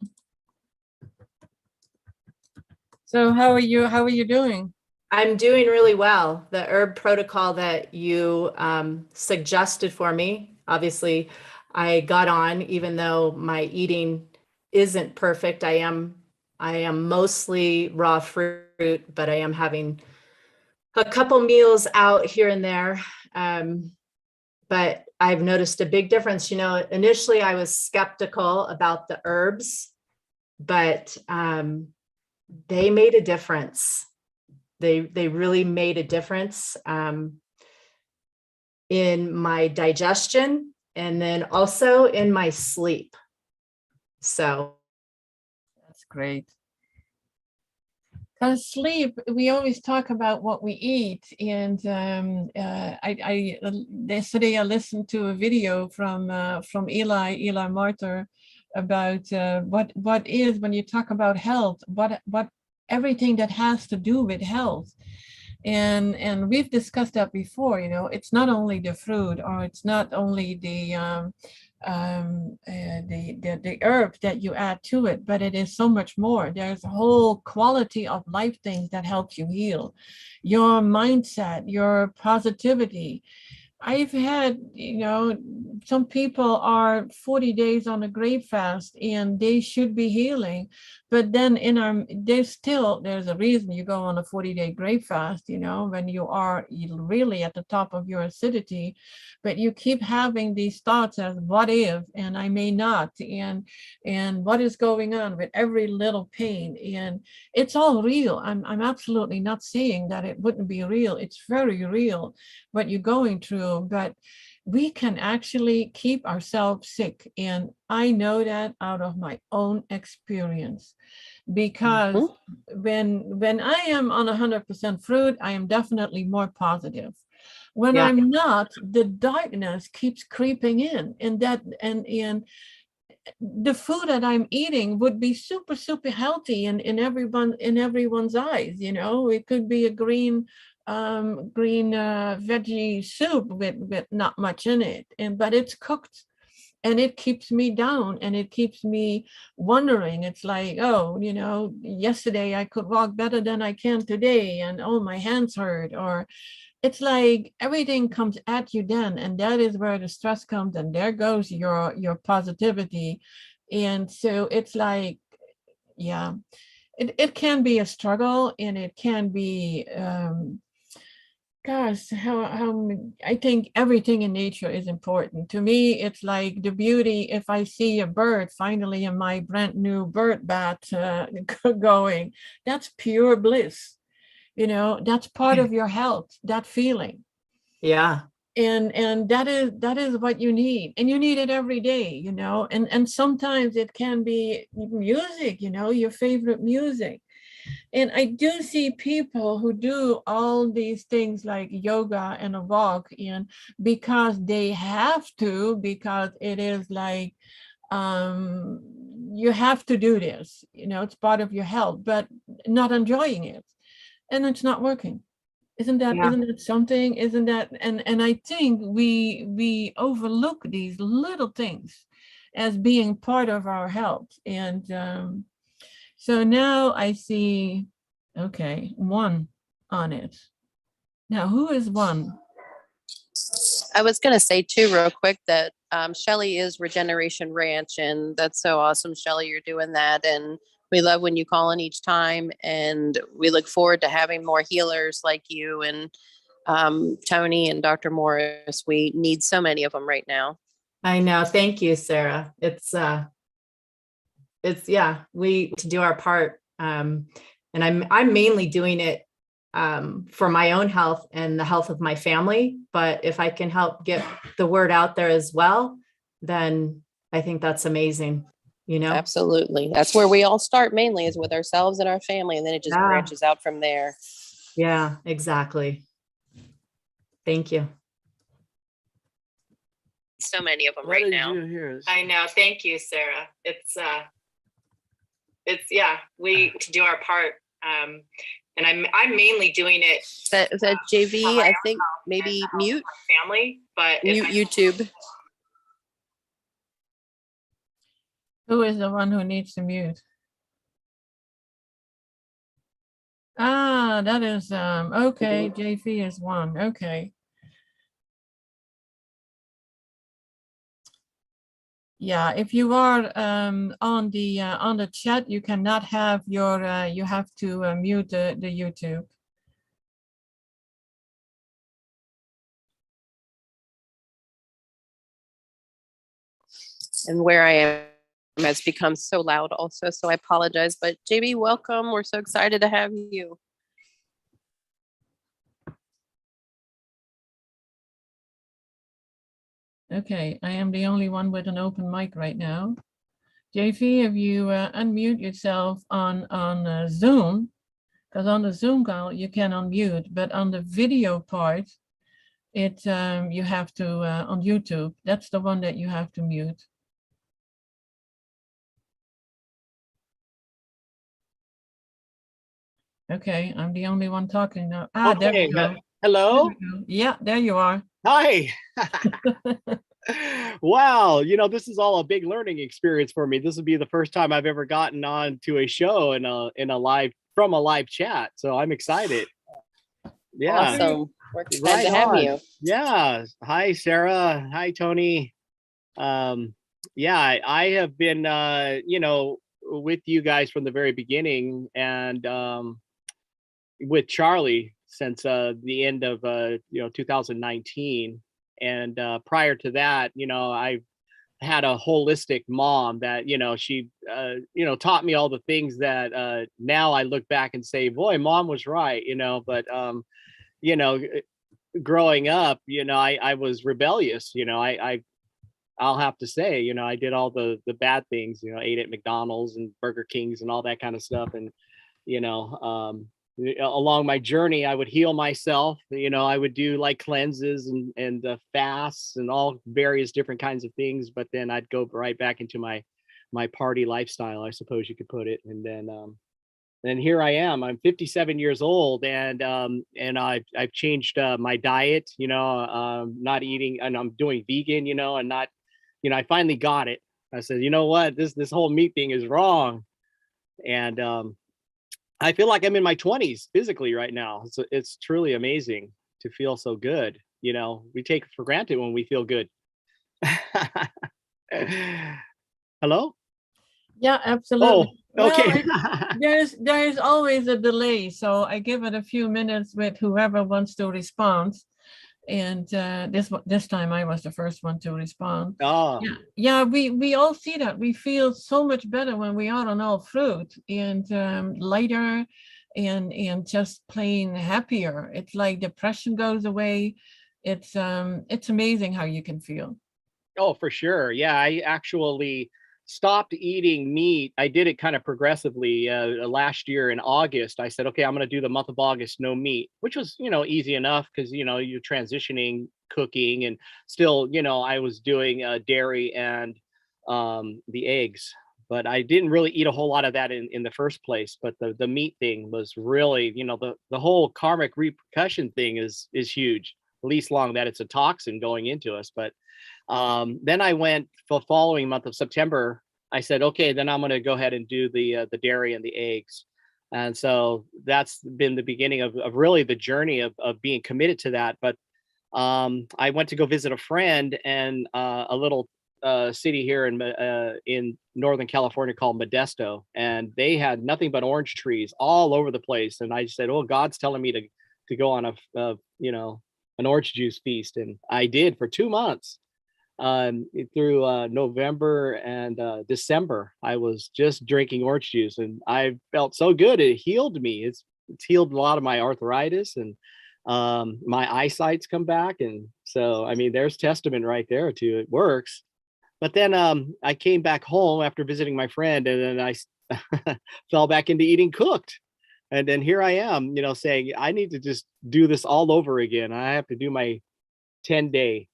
So how are you doing? I'm doing really well. The herb protocol that you suggested for me, obviously I got on, even though my eating isn't perfect. I am mostly raw fruit, but I am having a couple meals out here and there. But I've noticed a big difference. Initially I was skeptical about the herbs, but they made a difference. They really made a difference in my digestion and then also in my sleep. So that's great. Because sleep, we always talk about what we eat, and I yesterday I listened to a video from Eli Martyr about what is when you talk about health, what everything that has to do with health. And we've discussed that before. It's not only the fruit, or it's not only the herbs that you add to it, but it is so much more. There's a whole quality of life things that helps you heal your mindset, your positivity. I've had, some people are 40 days on a grape fast and they should be healing. But then there's a reason you go on a 40-day grape fast, when you are really at the top of your acidity, but you keep having these thoughts as what if, and I may not, and what is going on with every little pain. And it's all real. I'm absolutely not saying that it wouldn't be real. It's very real what you're going through, but we can actually keep ourselves sick. And I know that out of my own experience, because when I am on 100% fruit, I am definitely more positive. When I'm not, the darkness keeps creeping in, and the food that I'm eating would be super, super healthy in everyone's eyes. It could be a green veggie soup with not much in it, but it's cooked, and it keeps me down, and it keeps me wondering. It's like, oh, yesterday I could walk better than I can today, and oh, my hands hurt. Or it's like everything comes at you then, and that is where the stress comes, and there goes your positivity. And so it's like, yeah, it can be a struggle, and it can be gosh, how I think everything in nature is important. To me, it's like the beauty. If I see a bird finally in my brand new bird bath going, that's pure bliss. That's part of your health, that feeling. Yeah. And that is what you need, and you need it every day. And sometimes it can be music, your favorite music. And I do see people who do all these things like yoga and a walk, and because they have to, because it is like, you have to do this, it's part of your health, but not enjoying it, and it's not working. Isn't that something? Isn't that, and I think we overlook these little things as being part of our health. And so now I see, okay, one on it. Now, who is one? I was going to say too, real quick, that Shelly is Regeneration Ranch, and that's so awesome, Shelly, you're doing that. And we love when you call in each time, and we look forward to having more healers like you and Toni and Dr. Morse. We need so many of them right now. I know. Thank you, Sarah. It's we to do our part. And I'm mainly doing it for my own health and the health of my family. But if I can help get the word out there as well, then I think that's amazing. Absolutely. That's where we all start, mainly is with ourselves and our family. And then it just branches out from there. Yeah, exactly. Thank you. So many of them right now. I know. Thank you, Sarah. It's we to do our part. And I'm mainly doing it. Is that JV? I think maybe mute family, but mute YouTube. Who is the one who needs to mute? That is okay. JV is one. Okay. Yeah, if you are on the chat, you cannot have your you have to mute the YouTube. And where I am has become so loud also, so I apologize. But JB, welcome. We're so excited to have you. Okay, I am the only one with an open mic right now. JV, if you unmute yourself on Zoom, because on the Zoom call you can unmute, but on the video part, it you have to on YouTube. That's the one that you have to mute. Okay, I'm the only one talking now. Ah, there Okay. we go. There Hello. we go. Yeah, there you are. Hi. Wow. This is all a big learning experience for me. This would be the first time I've ever gotten on to a show in a live chat. So I'm excited. Yeah. Awesome. We're glad Right to have on. you. Yeah. Hi, Sarah. Hi, Toni. Yeah, I have been, with you guys from the very beginning, and with Charlie since the end of 2019. And prior to that, I had a holistic mom that she taught me all the things that now I look back and say, boy, mom was right. But you know growing up, I was rebellious. I'll have to say, I did all the bad things, ate at McDonald's and Burger Kings and all that kind of stuff. And, you know, um, along my journey, I would heal myself. I would do like cleanses and fasts and all various different kinds of things. But then I'd go right back into my party lifestyle, I suppose you could put it. And then here I am. I'm 57 years old, and I've changed my diet. Not eating, and I'm doing vegan. And not, I finally got it. I said, you know what, this whole meat thing is wrong, and I feel like I'm in my 20s physically right now. It's truly amazing to feel so good. We take it for granted when we feel good. Hello? Yeah, absolutely. Oh, okay. There's always a delay, so I give it a few minutes with whoever wants to respond. And this time I was the first one to respond. Oh, Yeah, we all see that. We feel so much better when we are on all fruit and lighter and just plain happier. It's like depression goes away. It's amazing how you can feel. oh, for sure. Yeah, I actually stopped eating meat. I did it kind of progressively last year in August. I said, okay, I'm going to do the month of August, no meat, which was, easy enough because, you're transitioning cooking and still, I was doing dairy and the eggs, but I didn't really eat a whole lot of that in the first place. But the meat thing was really, the whole karmic repercussion thing is huge, at least long that it's a toxin going into us. But then I went for the following month of September. I said, okay, then I'm going to go ahead and do the dairy and the eggs. And so that's been the beginning of really the journey of being committed to that. But I went to go visit a friend and a little city here in Northern California called Modesto, and they had nothing but orange trees all over the place. And I said, oh, God's telling me to go on an orange juice feast, and I did for 2 months. Through November and December, I was just drinking orange juice, and I felt so good. It healed me. It's healed a lot of my arthritis, and my eyesight's come back. And so, I mean, there's testament right there to it works. But then I came back home after visiting my friend, and then I fell back into eating cooked. And then here I am, saying I need to just do this all over again. I have to do my 10-day,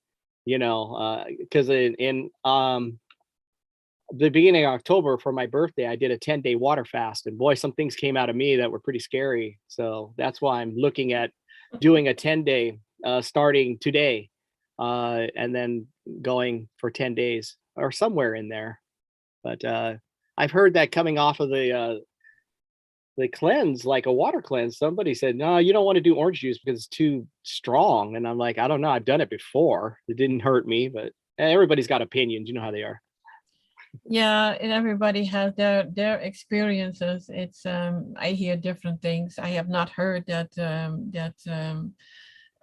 because in the beginning of October for my birthday, I did a 10-day water fast, and boy, some things came out of me that were pretty scary. So that's why I'm looking at doing a 10-day starting today, and then going for 10 days or somewhere in there. But I've heard that coming off of the cleanse, like a water cleanse, somebody said, no, you don't want to do orange juice because it's too strong. And I'm like, I don't know. I've done it before. It didn't hurt me, but everybody's got opinions. You know how they are. Yeah, and everybody has their experiences. It's I hear different things. I have not heard that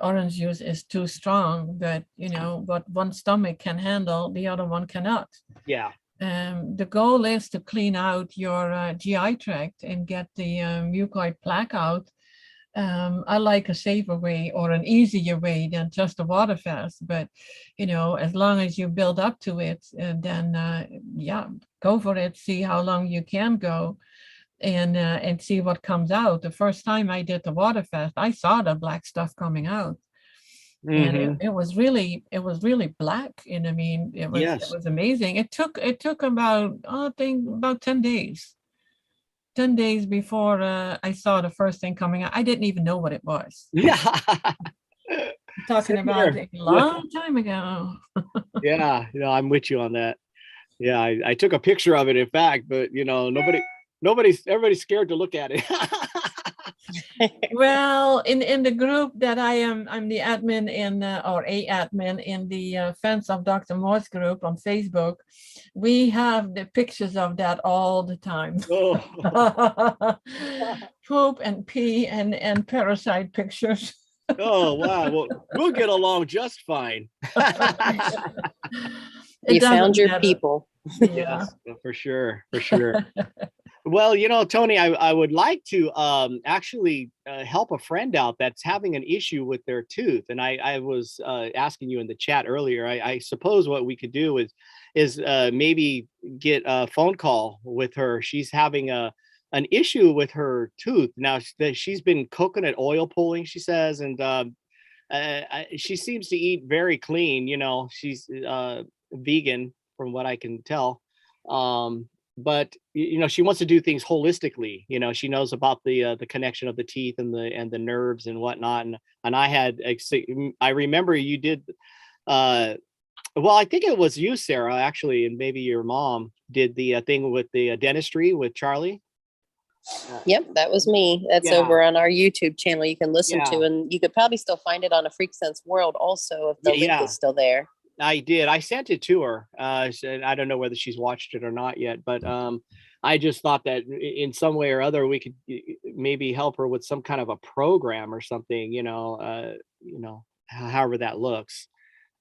orange juice is too strong, but what one stomach can handle, the other one cannot. Yeah. The goal is to clean out your GI tract and get the mucoid plaque out. I like a safer way or an easier way than just a water fast. But, as long as you build up to it, then go for it. See how long you can go and see what comes out. The first time I did the water fast, I saw the black stuff coming out. Mm-hmm. And it was really black, and I mean it was amazing. It took about I think about 10 days. 10 days before I saw the first thing coming out. I didn't even know what it was. Yeah. Talking Same about here. a long time ago. Yeah, I'm with you on that. Yeah, I took a picture of it, in fact, but everybody's scared to look at it. Well, in the group that I'm the admin in, or a admin in the Fans of Dr. Morse group on Facebook. We have the pictures of that all the time. Oh. Poop and pee and parasite pictures. Oh, wow. Well, we'll get along just fine. You found doesn't your matter. people. Yeah. Yes, for sure. Well, Toni, I would like to actually help a friend out that's having an issue with their tooth. And I was asking you in the chat earlier, I suppose what we could do is maybe get a phone call with her. She's having an issue with her tooth. Now she's been coconut oil pulling, she says, and she seems to eat very clean. She's vegan from what I can tell. But she wants to do things holistically. She knows about the connection of the teeth and the nerves and whatnot. And I remember you did. Well, I think it was you, Sarah, actually, and maybe your mom did the thing with the dentistry with Charlie. Yep, that was me. That's over on our YouTube channel. You can listen to, and you could probably still find it on a Freak Sense World also if the link is still there. I did. I sent it to her. I don't know whether she's watched it or not yet, but I just thought that in some way or other we could maybe help her with some kind of a program or something. However that looks.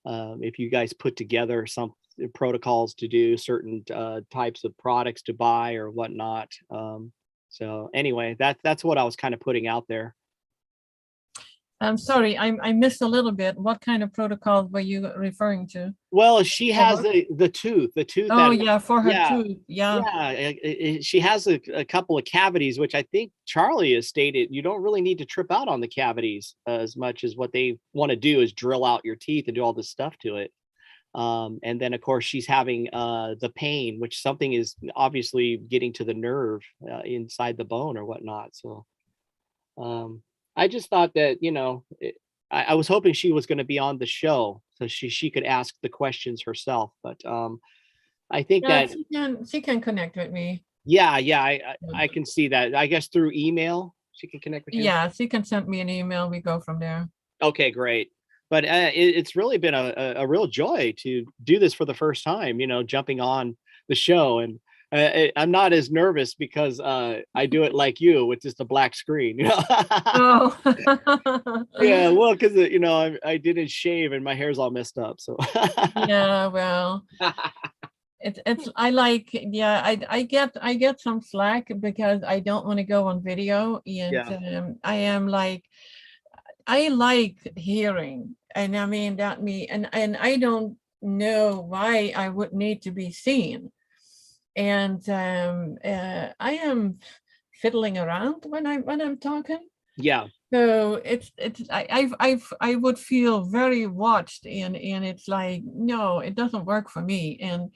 If you guys put together some protocols to do certain types of products to buy or whatnot. So anyway, that's what I was kind of putting out there. I'm sorry, I missed a little bit. What kind of protocols were you referring to? Well, she has the tooth. Oh, yeah, for her tooth. Yeah. She has a couple of cavities, which I think Charlie has stated you don't really need to trip out on the cavities as much as what they want to do is drill out your teeth and do all this stuff to it. And then, of course, she's having the pain, which something is obviously getting to the nerve inside the bone or whatnot. So I just thought that, I was hoping she was going to be on the show so she could ask the questions herself. But I think that she can connect with me. Yeah, I can see that. I guess through email she can connect with you. Yeah, she can send me an email. We go from there. Okay, great. But it's really been a real joy to do this for the first time, jumping on the show. And I'm not as nervous because I do it like you with just a black screen. Oh. Yeah, well, because I didn't shave and my hair's all messed up. So yeah, well, it's I like I get some slack because I don't want to go on video, and I like hearing, and I mean and I don't know why I would need to be seen. And I am fiddling around when I'm talking. Yeah. So I would feel very watched, and it's like, no, it doesn't work for me. And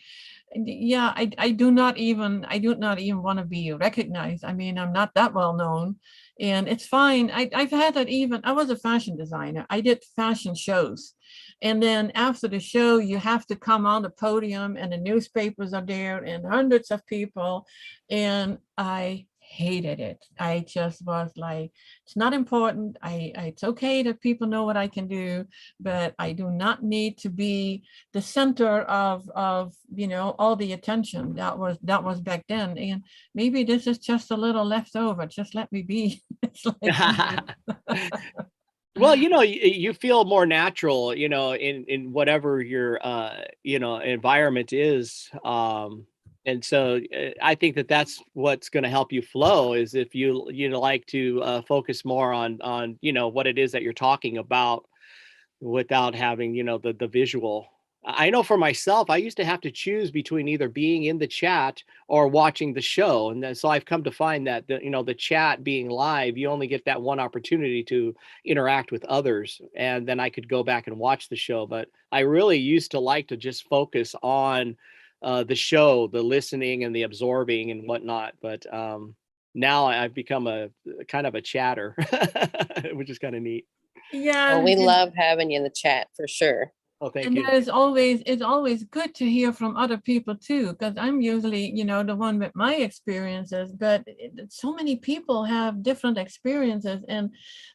yeah, I do not even want to be recognized. I mean, I'm not that well known, and it's fine. I've had that. Even I was a fashion designer. I did fashion shows. And then after the show, you have to come on the podium and the newspapers are there and hundreds of people. And I hated it. I just was like, it's not important. It's okay that people know what I can do, but I do not need to be the center of all the attention that was back then. And maybe this is just a little leftover. Just let me be. It's like, well, you feel more natural, in whatever your, environment is. And so I think that's what's going to help you flow is if you like to focus more on, what it is that you're talking about without having, the visual. I know for myself, I used to have to choose between either being in the chat or watching the show. And then, so I've come to find that the chat being live, you only get that one opportunity to interact with others. And then I could go back and watch the show. But I really used to like to just focus on the show, the listening and the absorbing and whatnot. But now I've become a kind of a chatter, which is kind of neat. Yeah, Well, we love having you in the chat for sure. Oh, thank and you. it's always good to hear from other people too, because I'm usually, the one with my experiences, but so many people have different experiences, and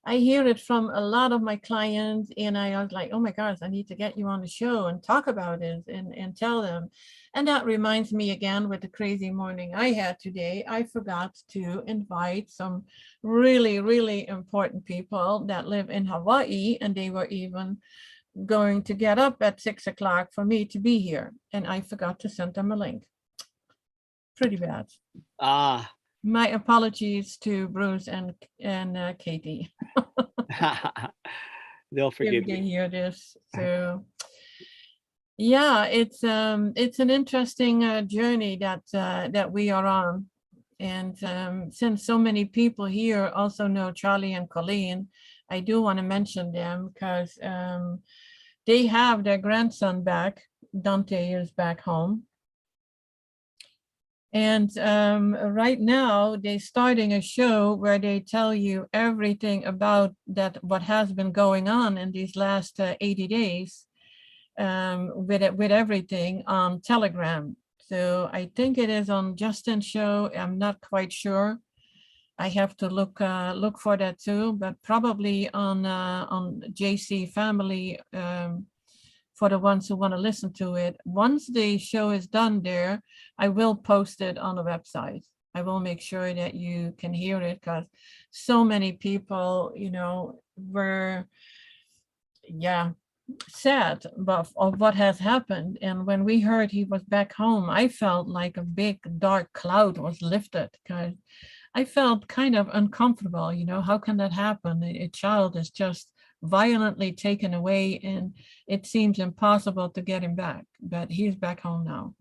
I hear it from a lot of my clients, and I was like, oh my gosh, I need to get you on the show and talk about it and tell them. And that reminds me again, with the crazy morning I had today, I forgot to invite some really, really important people that live in Hawaii, and they were even going to get up at 6 o'clock for me to be here, and I forgot to send them a link. Pretty bad. My apologies to Bruce and Katie. They'll forgive if they you. hear this. So yeah, it's an interesting journey that we are on, and since so many people here also know Charlie and Colleen, I do want to mention them because they have their grandson back. Dante is back home. And right now they're starting a show where they tell you everything about what has been going on in these last 80 days with everything on Telegram. So I think it is on Justin's show. I'm not quite sure. I have to look for that too, but probably on JC Family for the ones who want to listen to it. Once the show is done there, I will post it on the website. I will make sure that you can hear it, because so many people, were, sad of what has happened. And when we heard he was back home, I felt like a big dark cloud was lifted, because I felt kind of uncomfortable. How can that happen? A child is just violently taken away, and it seems impossible to get him back, but he's back home now.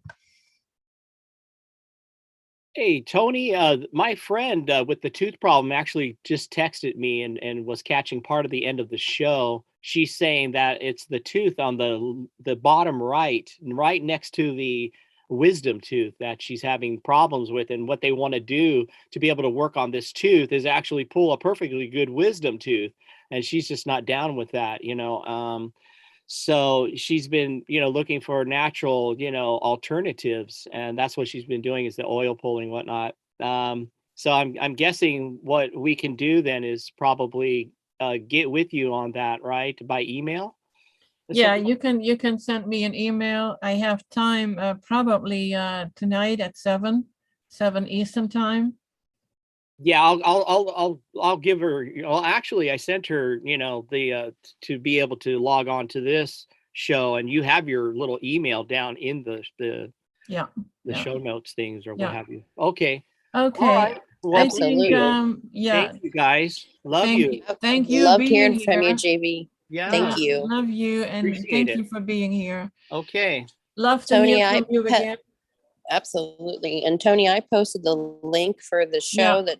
Hey, Toni, my friend with the tooth problem actually just texted me and was catching part of the end of the show. She's saying that it's the tooth on the bottom right next to the wisdom tooth that she's having problems with, and what they want to do to be able to work on this tooth is actually pull a perfectly good wisdom tooth, and she's just not down with that. So she's been looking for natural alternatives, and that's what she's been doing, is the oil pulling, whatnot. So I'm guessing what we can do then is probably get with you on that, right, by email. Yeah, you can send me an email. I have time probably tonight at 7 Eastern time. Yeah, I'll give her. Actually, I sent her, the to be able to log on to this show, and you have your little email down in the show notes things or what have you. Okay. Okay. All right. Well, absolutely. Thank you guys. Love you. Thank you. Loved hearing from you, JB. Yeah. Thank you. Love you, and Appreciate thank it. you for being here. Okay. Love to Toni, hear from you again. Absolutely. And Toni, I posted the link for the show that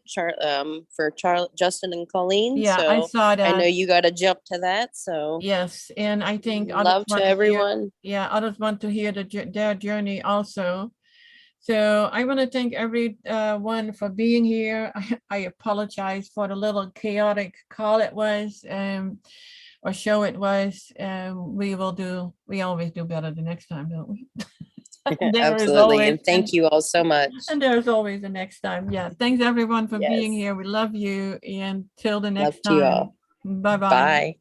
for Justin and Colleen. Yeah, so I saw that. I know you got to jump to that. So yes, and I think love to everyone. Others want to hear their journey also. So I want to thank everyone for being here. I apologize for the little chaotic call it was, or show it was. We always do better the next time, don't we? Absolutely. And thank you all so much. And there's always the next time. Yeah. Thanks everyone for being here. We love you. And till the next time. Bye-bye. Bye.